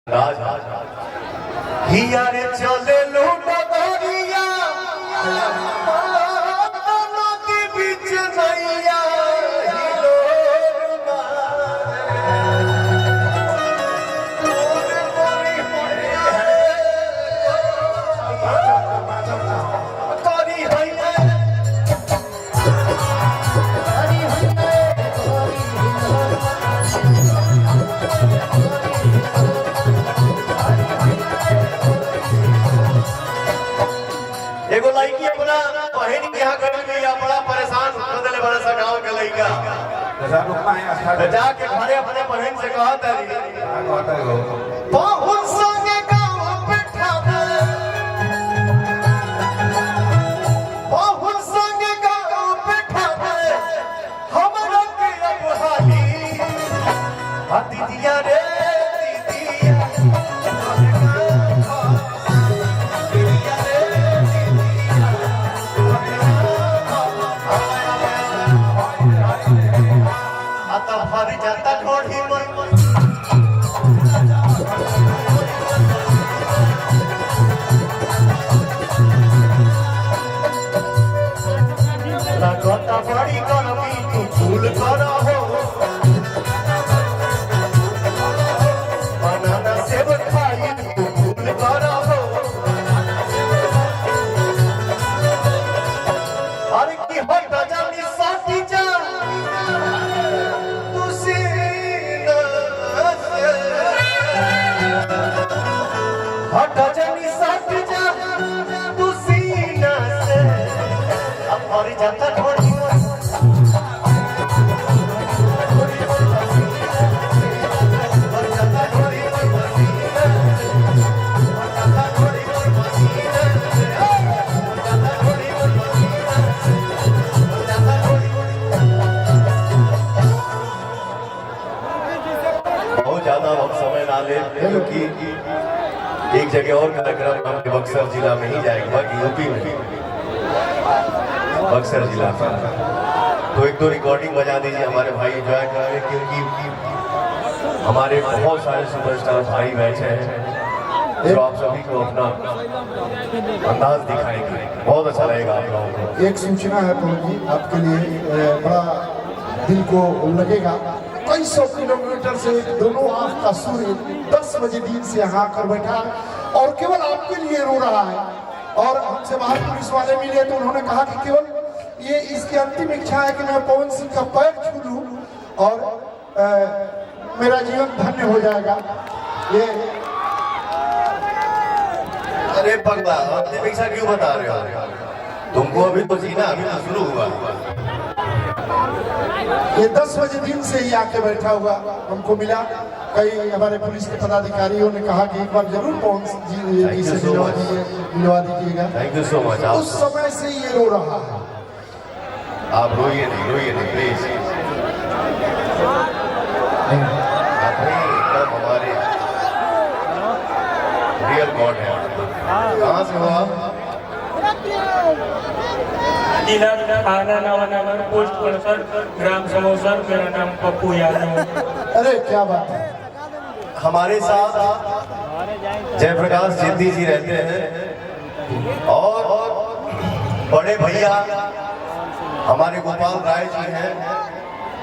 राज हिया रे चले लूटा गोरिया नदी बीच नैया एगो लड़की अपना बहन के यहाँ कर गई बड़ा परेशान बदले बड़ा सा गांव के लड़का जाके घरे अपने बहन से कहता बहुत संगे गांव बैठा बहुत संगे गांव बैठा हमरा के अब हाली दीदिया रे जाता ढोढ़ी लगता बड़ी गर्मी तू फूल करा हो बनाना सेब खाई तू फूल करा हो अरे की हट जानी साथी जा जाता ढोढ़ी बहुत ज्यादा वक्त समय ना ले क्योंकि एक जगह और कार्यक्रम हम बक्सर जिला में ही जाएगा कि यूपी में बक्सर जिला का तो एक दो रिकॉर्डिंग बजा दीजिए हमारे भाई एंजॉय कर रहे क्योंकि हमारे बहुत सारे सुपरस्टार भाई बैठे हैं जो आप सभी को अपना अंदाज दिखाएंगे बहुत अच्छा रहेगा आप लोगों को। एक सूचना है पवन जी आपके लिए बड़ा दिल को लगेगा कई सौ किलोमीटर से दोनों आंख का सूर्य 10 बजे दिन से यहाँ आकर बैठा है और केवल आपके लिए रो रहा है और हमसे बाहर पुलिस वाले मिले तो उन्होंने कहा कि केवल ये इसकी अंतिम इच्छा है कि मैं पवन सिंह का पैर छू लूं और मेरा जीवन धन्य हो जाएगा। ये अरे पगला अंतिम इच्छा क्यों बता रहे हो तुमको अभी तो जीना अभी तो शुरू हुआ ये 10 बजे दिन से ही आके बैठा हुआ हमको मिला कई हमारे पुलिस के पदाधिकारियों ने कहा कि एक बार जरूर पवन जी से मिलवा दीजिएगा। Thank you so much. उस समय से ये रो रहा है। आप रोइए नहीं प्लीज। एकदम हमारे रियल गॉड है। कहाँ से हो आप? जिला थाना नवानगर पोस्ट परिसर ग्राम समोसर मेरा नाम पप्पू यादव। अरे क्या बात है। हमारे साथ जयप्रकाश जिद्दी जी रहते हैं और बड़े भैया हमारे गोपाल राय जी हैं।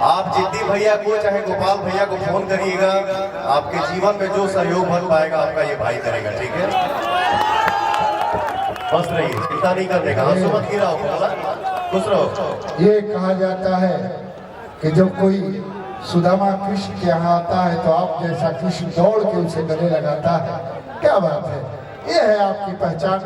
आप जिद्दी भैया को चाहे गोपाल भैया को फोन करिएगा आपके जीवन में जो सहयोग बन पाएगा आपका ये भाई करेगा। ठीक है बस रहिए चिंता नहीं करने का आंसू मत गिराओ खुश रहो। ये कहा जाता है कि जब कोई सुदामा कृष्ण के यहाँ आता है तो आप जैसा कृष्ण दौड़ के उसे गले लगाता है। क्या बात है ये है आपकी पहचान।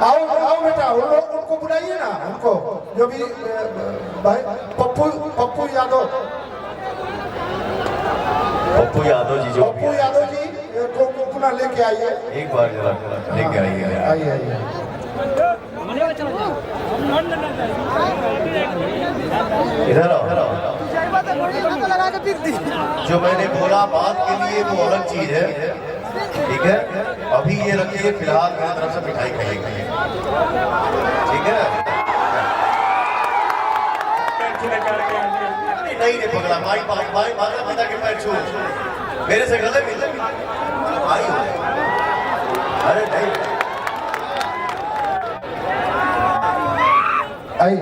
आओ आओ बेटा वो लोग उनको बुलाइए ना उनको जो भी भाई पप्पू यादव जी को पुनः लेके आइए एक बार जरा लेके आइए। इधर आओ। जो मैंने बोला बात के लिए वो अलग चीज है। ठीक है, अभी ये रखिए, फिलहाल मेरी तरफ से मिठाई खाइएगा। लेंगे ना। नहीं रे पगला, भाई भाई भाई माता पिता के पैर छू, मेरे से गले मिले भाई हो। अरे नहीं आई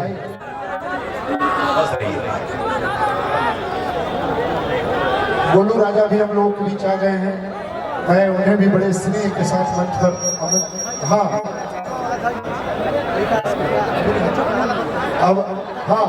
बस रही है। गोलू राजा भी हम लोगों के बीच आ गए हैं। मैं उन्हें भी बड़े स्नेह के साथ मंच पर हाँ अब हाँ